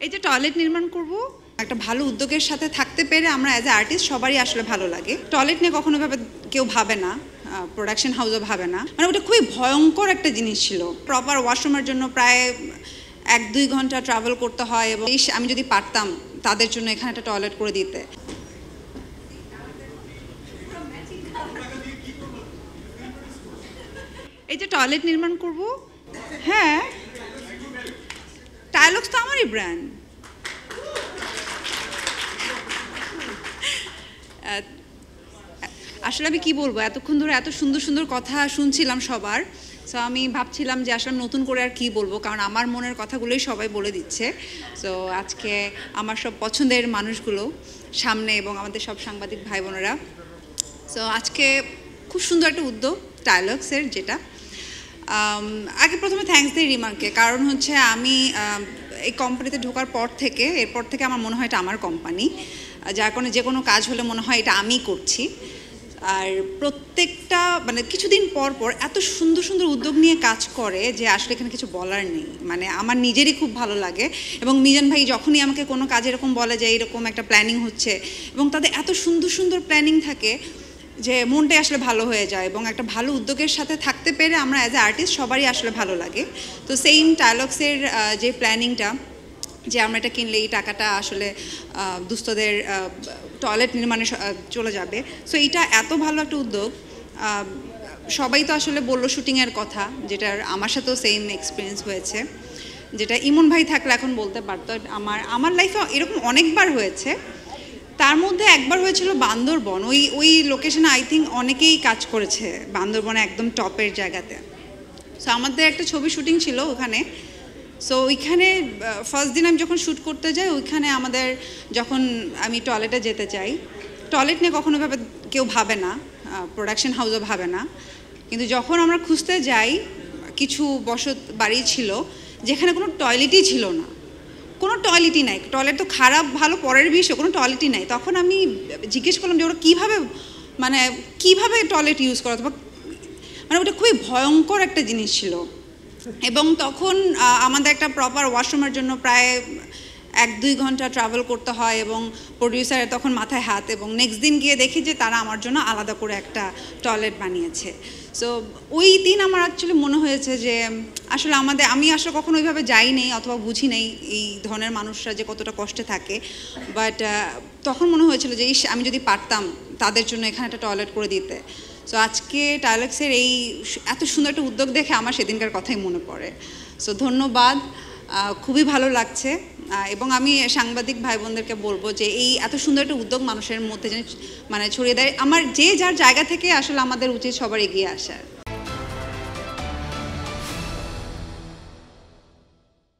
এই যে টয়লেট নির্মাণ করব একটা ভালো উদ্যোগের সাথে থাকতে পেরে আমরা অ্যাজ এ আর্টিস্ট সবারই আসলে ভালো লাগে। টয়লেট নিয়ে কখনো কেউ ভাবে না, প্রোডাকশন হাউসও ভাবে না, মানে ওটা খুবই ভয়ঙ্কর একটা জিনিস ছিল। প্রপার ওয়াশরুমের জন্য প্রায় 1-2 ঘন্টা ট্রাভেল করতে হয় এবং আমি যদি পারতাম তাদের জন্য এখানে একটা টয়লেট করে দিতে। এই যে টয়লেট নির্মাণ করব, হ্যাঁ, টাইলক্স তো আমারই ব্র্যান্ড। আসলে আমি কি বলবো, এতক্ষণ ধরে এত সুন্দর সুন্দর কথা শুনছিলাম সবার, সো আমি ভাবছিলাম যে আসলে নতুন করে আর কি বলবো, কারণ আমার মনের কথাগুলোই সবাই বলে দিচ্ছে। সো আজকে আমার সব পছন্দের মানুষগুলো সামনে এবং আমাদের সব সাংবাদিক ভাই বোনেরা। সো আজকে খুব সুন্দর একটা উদ্যোগ টাইলক্সের, যেটা আগে প্রথমে থ্যাঙ্কস দিই রিমাকে, কারণ হচ্ছে আমি এই কোম্পানিতে ঢোকার এরপর থেকে আমার মনে হয় এটা আমার কোম্পানি, যার কারণে যে কোনো কাজ হলে মনে হয় এটা আমিই করছি। আর প্রত্যেকটা মানে কিছুদিন পর পর এত সুন্দর সুন্দর উদ্যোগ নিয়ে কাজ করে যে আসলে এখানে কিছু বলার নেই। মানে আমার নিজেরই খুব ভালো লাগে, এবং মিজান ভাই যখনই আমাকে কোনো কাজ এরকম বলে যে এরকম একটা প্ল্যানিং হচ্ছে, এবং তাদের এত সুন্দর সুন্দর প্ল্যানিং থাকে যে মনটাই আসলে ভালো হয়ে যায়, এবং একটা ভালো উদ্যোগের সাথে থাকতে পেরে আমরা অ্যাজ এ আর্টিস্ট সবারই আসলে ভালো লাগে। তো সেইম টাইলক্সের যে প্ল্যানিংটা, যে আমরা এটা কিনলে এই টাকাটা আসলে দুস্থদের টয়লেট নির্মাণে চলে যাবে, সো এটা এত ভালো একটা উদ্যোগ। সবাই তো আসলে বললো শুটিংয়ের কথা, যেটার আমার সাথেও সেম এক্সপিরিয়েন্স হয়েছে, যেটা ইমন ভাই থাকলে এখন বলতে পারতো। আমার লাইফে এরকম অনেকবার হয়েছে, তার মধ্যে একবার হয়েছিল বান্দরবন। ওই লোকেশনে আই থিঙ্ক অনেকেই কাজ করেছে, বান্দরবনে একদম টপের জায়গাতে। সো আমাদের একটা ছবি শুটিং ছিল ওখানে। সো ওইখানে ফার্স্ট দিন আমি যখন শ্যুট করতে যাই, ওইখানে যখন আমি টয়লেটে যেতে চাই, টয়লেট নিয়ে কখনো কেউ ভাবে না, প্রোডাকশন হাউসও ভাবে না, কিন্তু যখন আমরা খুঁজতে যাই, কিছু বসত বাড়ি ছিল যেখানে কোনো টয়লেটই ছিল না, কোনো টয়লেটই নাই। টয়লেট তো খারাপ ভালো পরের বিষয়, কোনো টয়লেটই নাই। তখন আমি জিজ্ঞেস করলাম যে ওরা কীভাবে টয়লেট ইউজ করা, মানে ওটা খুবই ভয়ঙ্কর একটা জিনিস ছিল। এবং তখন আমাদের একটা প্রপার ওয়াশরুমের জন্য প্রায় 1-2 ঘন্টা ট্রাভেল করতে হয়, এবং প্রডিউসারের তখন মাথায় হাত, এবং নেক্সট দিন গিয়ে দেখি যে তারা আমার জন্য আলাদা করে একটা টয়লেট বানিয়েছে। সো ওই দিন আমার অ্যাকচুয়ালি মনে হয়েছে যে আসলে আমি আসলে কখনো ওইভাবে যাই নেই অথবা বুঝি নেই এই ধরনের মানুষরা যে কতটা কষ্টে থাকে, বাট তখন মনে হয়েছিল যে আমি যদি পারতাম তাদের জন্য এখানে একটা টয়লেট করে দিতে। সো আজকে টাইলক্সের এই এত সুন্দর একটা উদ্যোগ দেখে আমার সেদিনকার কথাই মনে পড়ে। সো ধন্যবাদ, খুবই ভালো লাগছে। এবং আমি সাংবাদিক ভাই বোনদেরকে বলবো যে এই এত সুন্দর একটা উদ্যোগ মানুষের মধ্যে যেন ছড়িয়ে দেয়। আমার যার জায়গা থেকে আসলে আমাদের উচিত সবার এগিয়ে আসার।